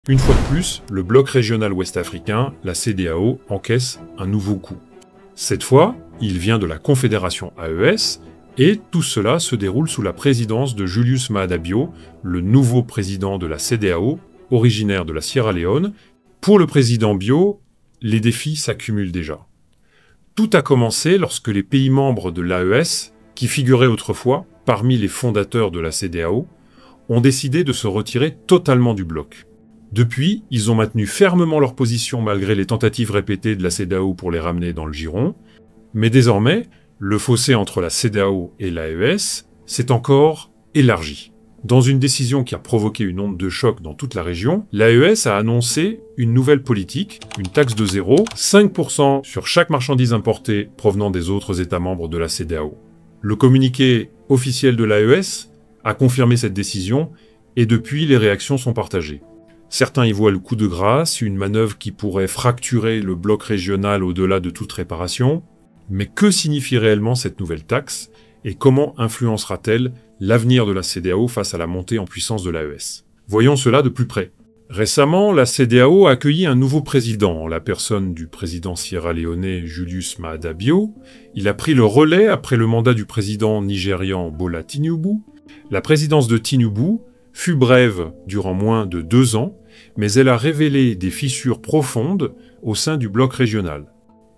Une fois de plus, le bloc régional ouest-africain, la CEDEAO, encaisse un nouveau coup. Cette fois, il vient de la Confédération AES, et tout cela se déroule sous la présidence de Julius Maada Bio, le nouveau président de la CEDEAO, originaire de la Sierra Leone. Pour le président Bio, les défis s'accumulent déjà. Tout a commencé lorsque les pays membres de l'AES, qui figuraient autrefois parmi les fondateurs de la CEDEAO, ont décidé de se retirer totalement du bloc. Depuis, ils ont maintenu fermement leur position malgré les tentatives répétées de la CEDEAO pour les ramener dans le giron. Mais désormais, le fossé entre la CEDEAO et l'AES s'est encore élargi. Dans une décision qui a provoqué une onde de choc dans toute la région, l'AES a annoncé une nouvelle politique, une taxe de 5% sur chaque marchandise importée provenant des autres États membres de la CEDEAO. Le communiqué officiel de l'AES a confirmé cette décision et depuis, les réactions sont partagées. Certains y voient le coup de grâce, une manœuvre qui pourrait fracturer le bloc régional au-delà de toute réparation. Mais que signifie réellement cette nouvelle taxe et comment influencera-t-elle l'avenir de la CEDEAO face à la montée en puissance de l'AES? Voyons cela de plus près. Récemment, la CEDEAO a accueilli un nouveau président, en la personne du président sierra-léonais Julius Maada Bio. Il a pris le relais après le mandat du président nigérian Bola Tinubu. La présidence de Tinubu fut brève durant moins de 2 ans, mais elle a révélé des fissures profondes au sein du bloc régional.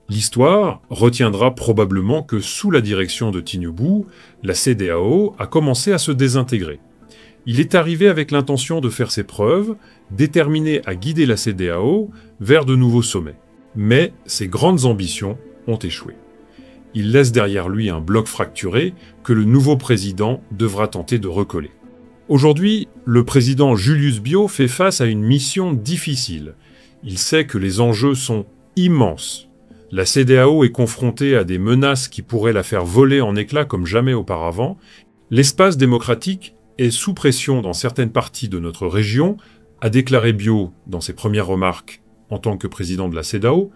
L'histoire retiendra probablement que sous la direction de Tinubu, la CEDEAO a commencé à se désintégrer. Il est arrivé avec l'intention de faire ses preuves, déterminé à guider la CEDEAO vers de nouveaux sommets. Mais ses grandes ambitions ont échoué. Il laisse derrière lui un bloc fracturé que le nouveau président devra tenter de recoller. Aujourd'hui, le président Julius Bio fait face à une mission difficile. Il sait que les enjeux sont immenses. La CEDEAO est confrontée à des menaces qui pourraient la faire voler en éclats comme jamais auparavant. L'espace démocratique est sous pression dans certaines parties de notre région, a déclaré Bio dans ses premières remarques en tant que président de la CEDEAO.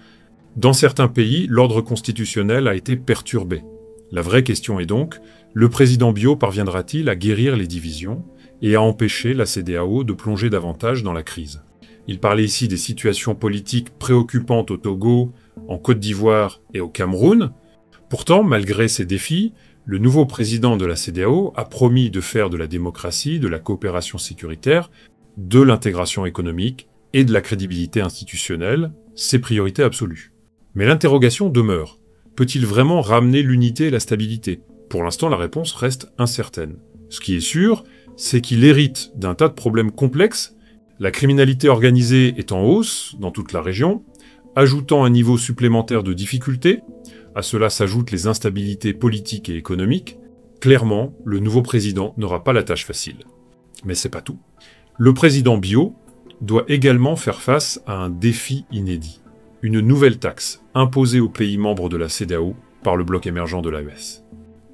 Dans certains pays, l'ordre constitutionnel a été perturbé. La vraie question est donc, le président Bio parviendra-t-il à guérir les divisions et à empêcher la CEDEAO de plonger davantage dans la crise? Il parlait ici des situations politiques préoccupantes au Togo, en Côte d'Ivoire et au Cameroun. Pourtant, malgré ces défis, le nouveau président de la CEDEAO a promis de faire de la démocratie, de la coopération sécuritaire, de l'intégration économique et de la crédibilité institutionnelle ses priorités absolues. Mais l'interrogation demeure. Peut-il vraiment ramener l'unité et la stabilité? Pour l'instant, la réponse reste incertaine. Ce qui est sûr, c'est qu'il hérite d'un tas de problèmes complexes. La criminalité organisée est en hausse dans toute la région, ajoutant un niveau supplémentaire de difficultés. À cela s'ajoutent les instabilités politiques et économiques. Clairement, le nouveau président n'aura pas la tâche facile. Mais c'est pas tout. Le président Bio doit également faire face à un défi inédit. Une nouvelle taxe imposée aux pays membres de la CEDEAO par le bloc émergent de l'AES.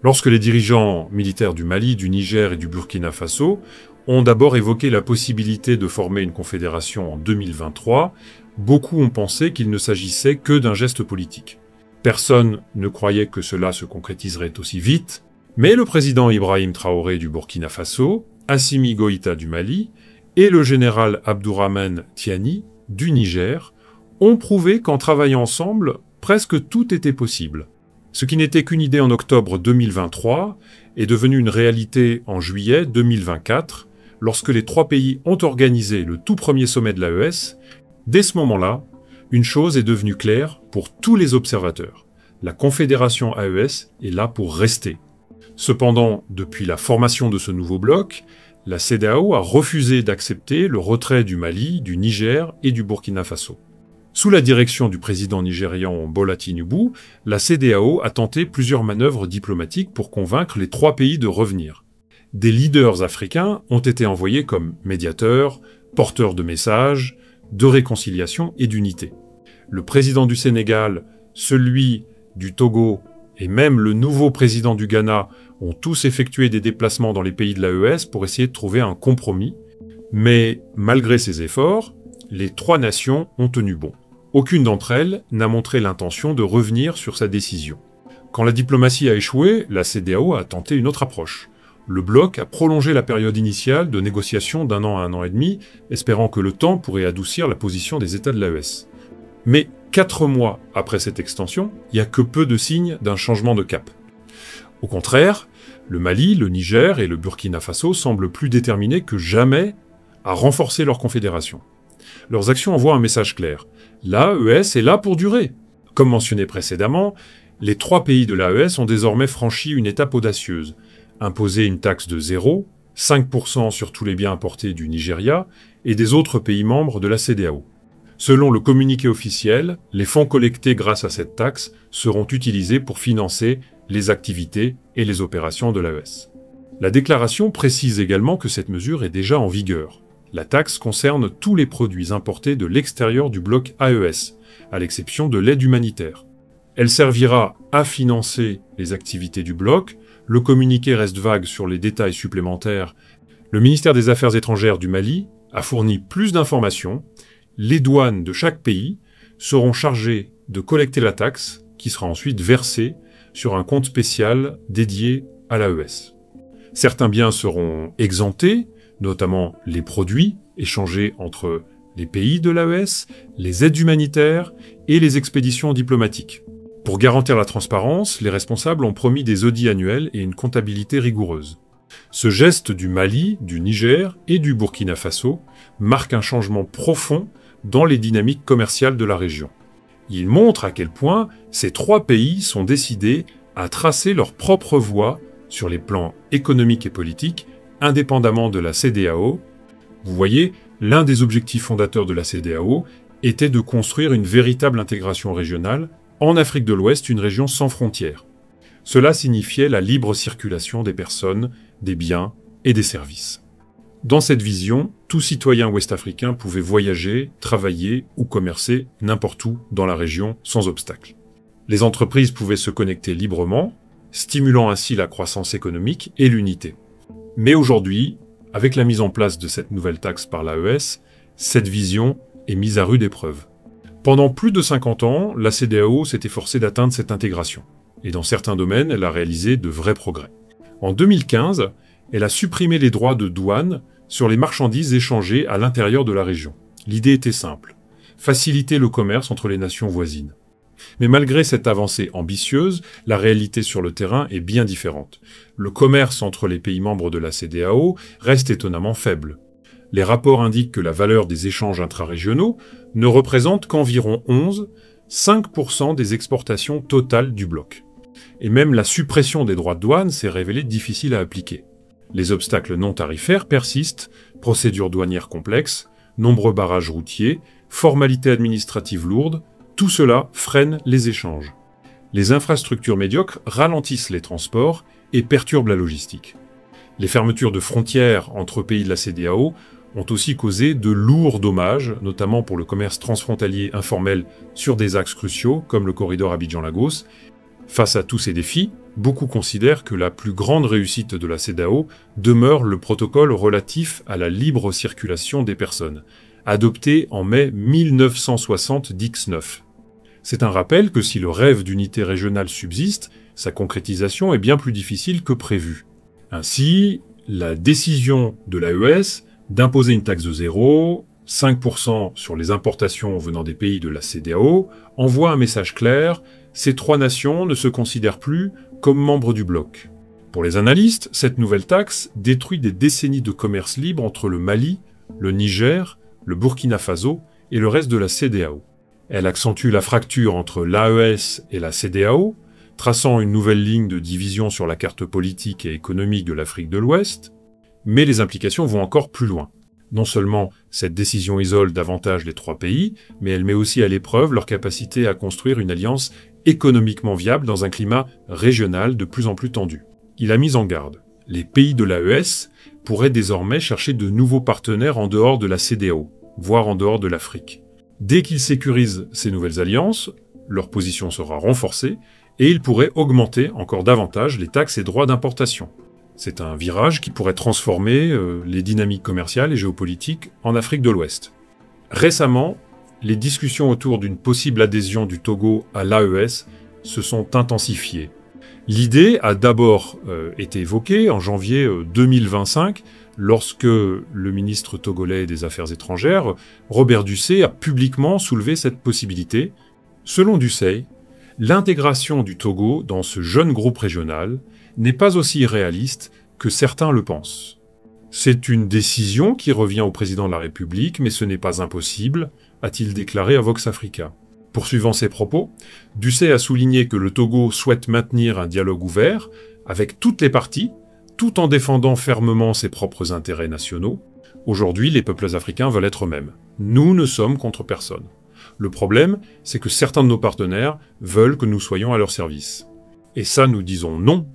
Lorsque les dirigeants militaires du Mali, du Niger et du Burkina Faso ont d'abord évoqué la possibilité de former une confédération en 2023, beaucoup ont pensé qu'il ne s'agissait que d'un geste politique. Personne ne croyait que cela se concrétiserait aussi vite, mais le président Ibrahim Traoré du Burkina Faso, Assimi Goïta du Mali et le général Abdourahmane Tiani du Niger ont prouvé qu'en travaillant ensemble, presque tout était possible. Ce qui n'était qu'une idée en octobre 2023 est devenu une réalité en juillet 2024, lorsque les 3 pays ont organisé le tout premier sommet de l'AES. Dès ce moment-là, une chose est devenue claire pour tous les observateurs. La Confédération AES est là pour rester. Cependant, depuis la formation de ce nouveau bloc, la CEDEAO a refusé d'accepter le retrait du Mali, du Niger et du Burkina Faso. Sous la direction du président nigérian Bola Tinubu, la CEDEAO a tenté plusieurs manœuvres diplomatiques pour convaincre les 3 pays de revenir. Des leaders africains ont été envoyés comme médiateurs, porteurs de messages, de réconciliation et d'unité. Le président du Sénégal, celui du Togo et même le nouveau président du Ghana ont tous effectué des déplacements dans les pays de l'AES pour essayer de trouver un compromis. Mais malgré ces efforts, les 3 nations ont tenu bon. Aucune d'entre elles n'a montré l'intention de revenir sur sa décision. Quand la diplomatie a échoué, la CEDEAO a tenté une autre approche. le bloc a prolongé la période initiale de négociation d'1 an à 1 an et demi, espérant que le temps pourrait adoucir la position des États de l'AES. Mais 4 mois après cette extension, il n'y a que peu de signes d'un changement de cap. Au contraire, le Mali, le Niger et le Burkina Faso semblent plus déterminés que jamais à renforcer leur confédération. Leurs actions envoient un message clair. L'AES est là pour durer. Comme mentionné précédemment, les 3 pays de l'AES ont désormais franchi une étape audacieuse. Imposer une taxe de 0, 5% sur tous les biens importés du Nigeria et des autres pays membres de la CEDEAO. Selon le communiqué officiel, les fonds collectés grâce à cette taxe seront utilisés pour financer les activités et les opérations de l'AES. La déclaration précise également que cette mesure est déjà en vigueur. La taxe concerne tous les produits importés de l'extérieur du bloc AES, à l'exception de l'aide humanitaire. Elle servira à financer les activités du bloc. Le communiqué reste vague sur les détails supplémentaires. Le ministère des Affaires étrangères du Mali a fourni plus d'informations. Les douanes de chaque pays seront chargées de collecter la taxe, qui sera ensuite versée sur un compte spécial dédié à l'AES. Certains biens seront exemptés, notamment les produits échangés entre les pays de l'AES, les aides humanitaires et les expéditions diplomatiques. Pour garantir la transparence, les responsables ont promis des audits annuels et une comptabilité rigoureuse. Ce geste du Mali, du Niger et du Burkina Faso marque un changement profond dans les dynamiques commerciales de la région. Il montre à quel point ces 3 pays sont décidés à tracer leur propre voie sur les plans économiques et politiques, indépendamment de la CEDEAO. Vous voyez, l'un des objectifs fondateurs de la CEDEAO était de construire une véritable intégration régionale en Afrique de l'Ouest, une région sans frontières. Cela signifiait la libre circulation des personnes, des biens et des services. Dans cette vision, tout citoyen ouest-africain pouvait voyager, travailler ou commercer n'importe où dans la région sans obstacle. Les entreprises pouvaient se connecter librement, stimulant ainsi la croissance économique et l'unité. Mais aujourd'hui, avec la mise en place de cette nouvelle taxe par l'AES, cette vision est mise à rude épreuve. Pendant plus de 50 ans, la CEDEAO s'est efforcée d'atteindre cette intégration, et dans certains domaines, elle a réalisé de vrais progrès. En 2015, elle a supprimé les droits de douane sur les marchandises échangées à l'intérieur de la région. L'idée était simple, faciliter le commerce entre les nations voisines. Mais malgré cette avancée ambitieuse, la réalité sur le terrain est bien différente. Le commerce entre les pays membres de la CEDEAO reste étonnamment faible. Les rapports indiquent que la valeur des échanges intrarégionaux ne représente qu'environ 5% des exportations totales du bloc. Et même la suppression des droits de douane s'est révélée difficile à appliquer. Les obstacles non tarifaires persistent, procédures douanières complexes, nombreux barrages routiers, formalités administratives lourdes, tout cela freine les échanges. Les infrastructures médiocres ralentissent les transports et perturbent la logistique. Les fermetures de frontières entre pays de la CEDEAO ont aussi causé de lourds dommages, notamment pour le commerce transfrontalier informel sur des axes cruciaux comme le corridor Abidjan-Lagos. Face à tous ces défis, beaucoup considèrent que la plus grande réussite de la CEDEAO demeure le protocole relatif à la libre circulation des personnes, adopté en mai 1960 d'X9. C'est un rappel que si le rêve d'unité régionale subsiste, sa concrétisation est bien plus difficile que prévu. Ainsi, la décision de l'AES d'imposer une taxe de 0, 5% sur les importations venant des pays de la CEDEAO, envoie un message clair: ces 3 nations ne se considèrent plus comme membres du bloc. Pour les analystes, cette nouvelle taxe détruit des décennies de commerce libre entre le Mali, le Niger, le Burkina Faso et le reste de la CEDEAO. Elle accentue la fracture entre l'AES et la CEDEAO, traçant une nouvelle ligne de division sur la carte politique et économique de l'Afrique de l'Ouest, mais les implications vont encore plus loin. Non seulement cette décision isole davantage les 3 pays, mais elle met aussi à l'épreuve leur capacité à construire une alliance économiquement viable dans un climat régional de plus en plus tendu. Il a mis en garde. Les pays de l'AES pourraient désormais chercher de nouveaux partenaires en dehors de la CEDEAO, voire en dehors de l'Afrique. Dès qu'ils sécurisent ces nouvelles alliances, leur position sera renforcée et ils pourraient augmenter encore davantage les taxes et droits d'importation. C'est un virage qui pourrait transformer les dynamiques commerciales et géopolitiques en Afrique de l'Ouest. Récemment, les discussions autour d'une possible adhésion du Togo à l'AES se sont intensifiées. L'idée a d'abord été évoquée en janvier 2025, lorsque le ministre togolais des Affaires étrangères, Robert Dussey, a publiquement soulevé cette possibilité. Selon Dussey, l'intégration du Togo dans ce jeune groupe régional n'est pas aussi irréaliste que certains le pensent. C'est une décision qui revient au président de la République, mais ce n'est pas impossible, a-t-il déclaré à Vox Africa. Poursuivant ses propos, Dussey a souligné que le Togo souhaite maintenir un dialogue ouvert avec toutes les parties, tout en défendant fermement ses propres intérêts nationaux. Aujourd'hui, les peuples africains veulent être eux-mêmes. Nous ne sommes contre personne. Le problème, c'est que certains de nos partenaires veulent que nous soyons à leur service. Et ça, nous disons non,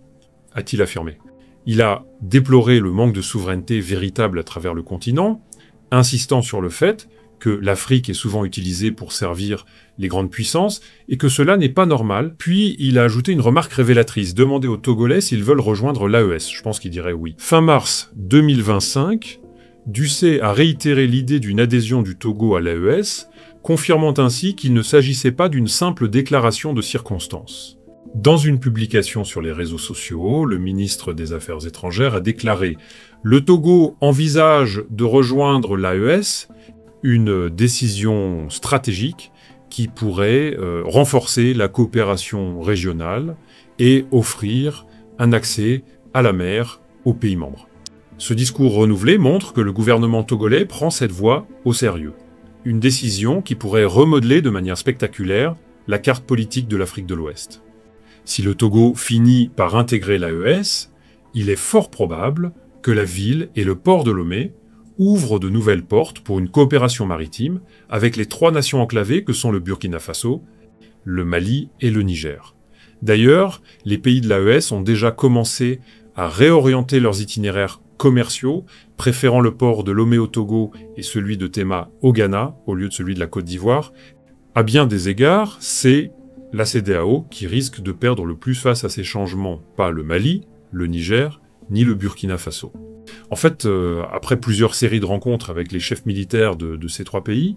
a-t-il affirmé. Il a déploré le manque de souveraineté véritable à travers le continent, insistant sur le fait que l'Afrique est souvent utilisée pour servir les grandes puissances, et que cela n'est pas normal. Puis il a ajouté une remarque révélatrice, demander aux Togolais s'ils veulent rejoindre l'AES. Je pense qu'il dirait oui. Fin mars 2025, Dussey a réitéré l'idée d'une adhésion du Togo à l'AES, confirmant ainsi qu'il ne s'agissait pas d'une simple déclaration de circonstance. Dans une publication sur les réseaux sociaux, le ministre des Affaires étrangères a déclaré « Le Togo envisage de rejoindre l'AES », une décision stratégique qui pourrait renforcer la coopération régionale et offrir un accès à la mer aux pays membres. Ce discours renouvelé montre que le gouvernement togolais prend cette voie au sérieux. Une décision qui pourrait remodeler de manière spectaculaire la carte politique de l'Afrique de l'Ouest. Si le Togo finit par intégrer l'AES, il est fort probable que la ville et le port de Lomé ouvrent de nouvelles portes pour une coopération maritime avec les trois nations enclavées que sont le Burkina Faso, le Mali et le Niger. D'ailleurs, les pays de l'AES ont déjà commencé à réorienter leurs itinéraires commerciaux, préférant le port de Lomé au Togo et celui de Tema au Ghana, au lieu de celui de la Côte d'Ivoire. À bien des égards, c'est la CEDEAO qui risque de perdre le plus face à ces changements, pas le Mali, le Niger, ni le Burkina Faso. En fait, après plusieurs séries de rencontres avec les chefs militaires de ces trois pays,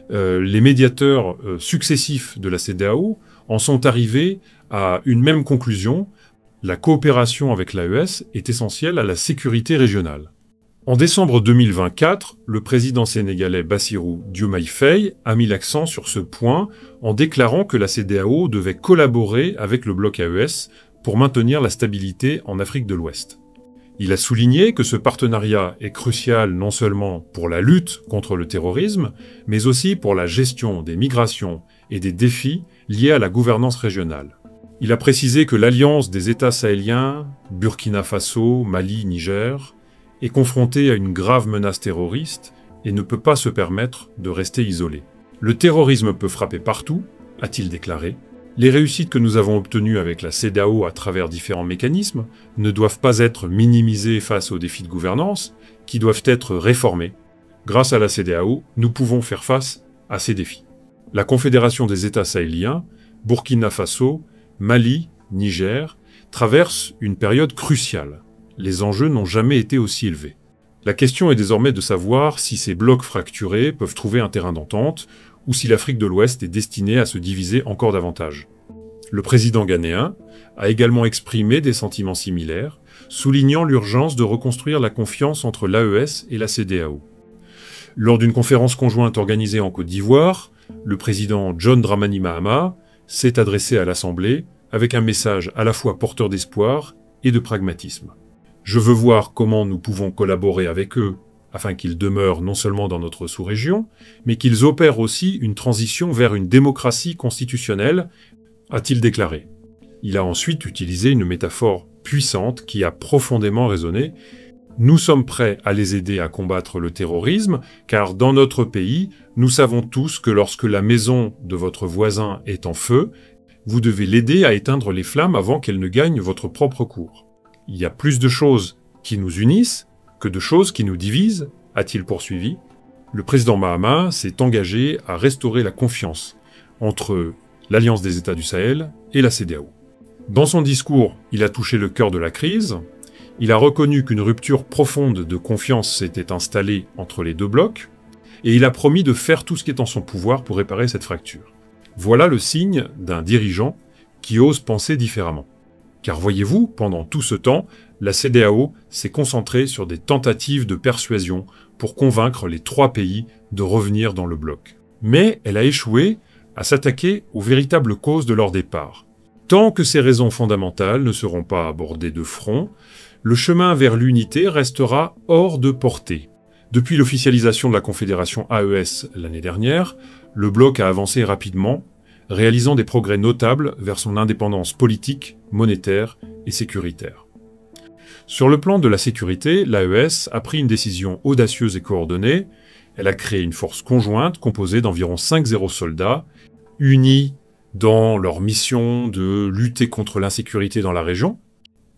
les médiateurs successifs de la CEDEAO en sont arrivés à une même conclusion: la coopération avec l'AES est essentielle à la sécurité régionale. En décembre 2024, le président sénégalais Bassirou Diomaye Faye a mis l'accent sur ce point en déclarant que la CEDEAO devait collaborer avec le bloc AES pour maintenir la stabilité en Afrique de l'Ouest. Il a souligné que ce partenariat est crucial non seulement pour la lutte contre le terrorisme, mais aussi pour la gestion des migrations et des défis liés à la gouvernance régionale. Il a précisé que l'alliance des États sahéliens, Burkina Faso, Mali, Niger, est confrontée à une grave menace terroriste et ne peut pas se permettre de rester isolée. Le terrorisme peut frapper partout, a-t-il déclaré. Les réussites que nous avons obtenues avec la CEDEAO à travers différents mécanismes ne doivent pas être minimisées face aux défis de gouvernance, qui doivent être réformés. Grâce à la CEDEAO, nous pouvons faire face à ces défis. La Confédération des États sahéliens, Burkina Faso, Mali, Niger, traversent une période cruciale. Les enjeux n'ont jamais été aussi élevés. La question est désormais de savoir si ces blocs fracturés peuvent trouver un terrain d'entente, ou si l'Afrique de l'Ouest est destinée à se diviser encore davantage. Le président ghanéen a également exprimé des sentiments similaires, soulignant l'urgence de reconstruire la confiance entre l'AES et la CEDEAO. Lors d'une conférence conjointe organisée en Côte d'Ivoire, le président John Dramani Mahama s'est adressé à l'Assemblée avec un message à la fois porteur d'espoir et de pragmatisme. Je veux voir comment nous pouvons collaborer avec eux afin qu'ils demeurent non seulement dans notre sous-région, mais qu'ils opèrent aussi une transition vers une démocratie constitutionnelle, a-t-il déclaré. Il a ensuite utilisé une métaphore puissante qui a profondément résonné. Nous sommes prêts à les aider à combattre le terrorisme, car dans notre pays, nous savons tous que lorsque la maison de votre voisin est en feu, vous devez l'aider à éteindre les flammes avant qu'elles ne gagnent votre propre cour. Il y a plus de choses qui nous unissent que de choses qui nous divisent, a-t-il poursuivi. Le président Mahama s'est engagé à restaurer la confiance entre l'Alliance des États du Sahel et la CEDEAO. Dans son discours, il a touché le cœur de la crise. Il a reconnu qu'une rupture profonde de confiance s'était installée entre les deux blocs, et il a promis de faire tout ce qui est en son pouvoir pour réparer cette fracture. Voilà le signe d'un dirigeant qui ose penser différemment. Car voyez-vous, pendant tout ce temps, la CEDEAO s'est concentrée sur des tentatives de persuasion pour convaincre les 3 pays de revenir dans le bloc. Mais elle a échoué à s'attaquer aux véritables causes de leur départ. Tant que ces raisons fondamentales ne seront pas abordées de front, le chemin vers l'unité restera hors de portée. Depuis l'officialisation de la Confédération AES l'année dernière, le bloc a avancé rapidement, réalisant des progrès notables vers son indépendance politique, monétaire et sécuritaire. Sur le plan de la sécurité, l'AES a pris une décision audacieuse et coordonnée. Elle a créé une force conjointe composée d'environ 50 soldats, unis dans leur mission de lutter contre l'insécurité dans la région.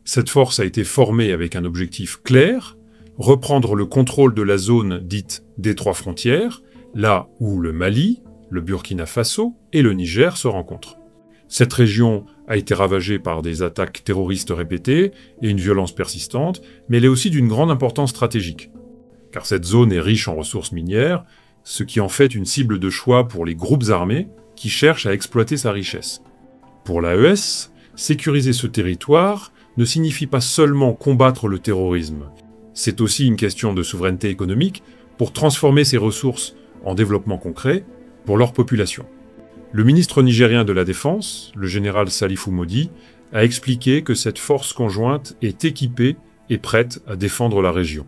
Cette force a été formée avec un objectif clair, reprendre le contrôle de la zone dite des 3 frontières, là où le Mali, le Burkina Faso et le Niger se rencontrent. Cette région a été ravagée par des attaques terroristes répétées et une violence persistante, mais elle est aussi d'une grande importance stratégique. Car cette zone est riche en ressources minières, ce qui en fait une cible de choix pour les groupes armés qui cherchent à exploiter sa richesse. Pour l'AES, sécuriser ce territoire ne signifie pas seulement combattre le terrorisme. C'est aussi une question de souveraineté économique pour transformer ces ressources en développement concret pour leur population. Le ministre nigérien de la Défense, le général Salifou Modi, a expliqué que cette force conjointe est équipée et prête à défendre la région.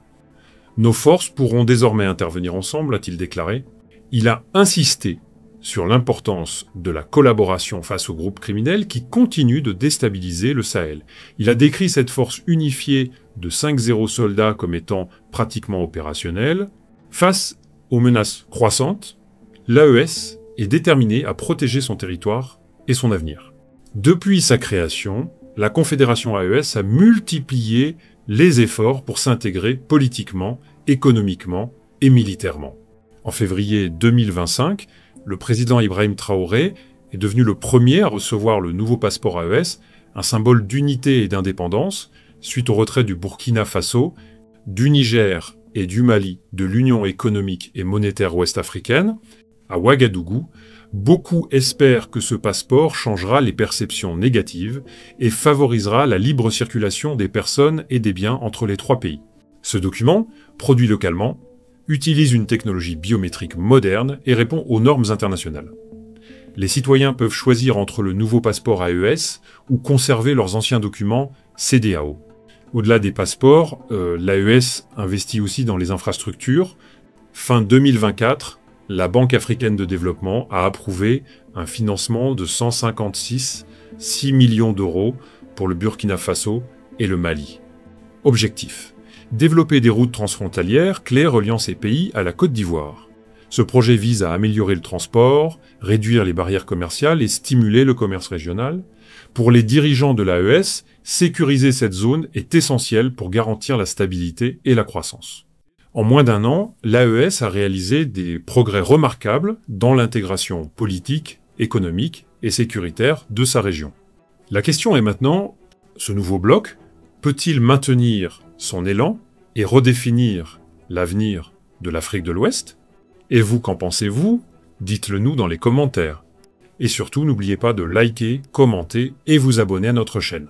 Nos forces pourront désormais intervenir ensemble, a-t-il déclaré. Il a insisté sur l'importance de la collaboration face aux groupes criminels qui continuent de déstabiliser le Sahel. Il a décrit cette force unifiée de 50 soldats comme étant pratiquement opérationnelle. Face aux menaces croissantes, l'AES est déterminée à protéger son territoire et son avenir. Depuis sa création, la Confédération AES a multiplié les efforts pour s'intégrer politiquement, économiquement et militairement. En février 2025, le président Ibrahim Traoré est devenu le premier à recevoir le nouveau passeport AES, un symbole d'unité et d'indépendance, suite au retrait du Burkina Faso, du Niger et du Mali de l'Union économique et monétaire ouest-africaine. À Ouagadougou, beaucoup espèrent que ce passeport changera les perceptions négatives et favorisera la libre circulation des personnes et des biens entre les 3 pays. Ce document, produit localement, utilise une technologie biométrique moderne et répond aux normes internationales. Les citoyens peuvent choisir entre le nouveau passeport AES ou conserver leurs anciens documents CEDEAO. Au-delà des passeports, l'AES investit aussi dans les infrastructures. Fin 2024, la Banque africaine de développement a approuvé un financement de 156,6 millions d'euros pour le Burkina Faso et le Mali. Objectif: développer des routes transfrontalières clés reliant ces pays à la Côte d'Ivoire. Ce projet vise à améliorer le transport, réduire les barrières commerciales et stimuler le commerce régional. Pour les dirigeants de l'AES, sécuriser cette zone est essentiel pour garantir la stabilité et la croissance. En moins d'1 an, l'AES a réalisé des progrès remarquables dans l'intégration politique, économique et sécuritaire de sa région. La question est maintenant, ce nouveau bloc peut-il maintenir son élan et redéfinir l'avenir de l'Afrique de l'Ouest? Et vous, qu'en pensez-vous? Dites-le nous dans les commentaires. Et surtout, n'oubliez pas de liker, commenter et vous abonner à notre chaîne.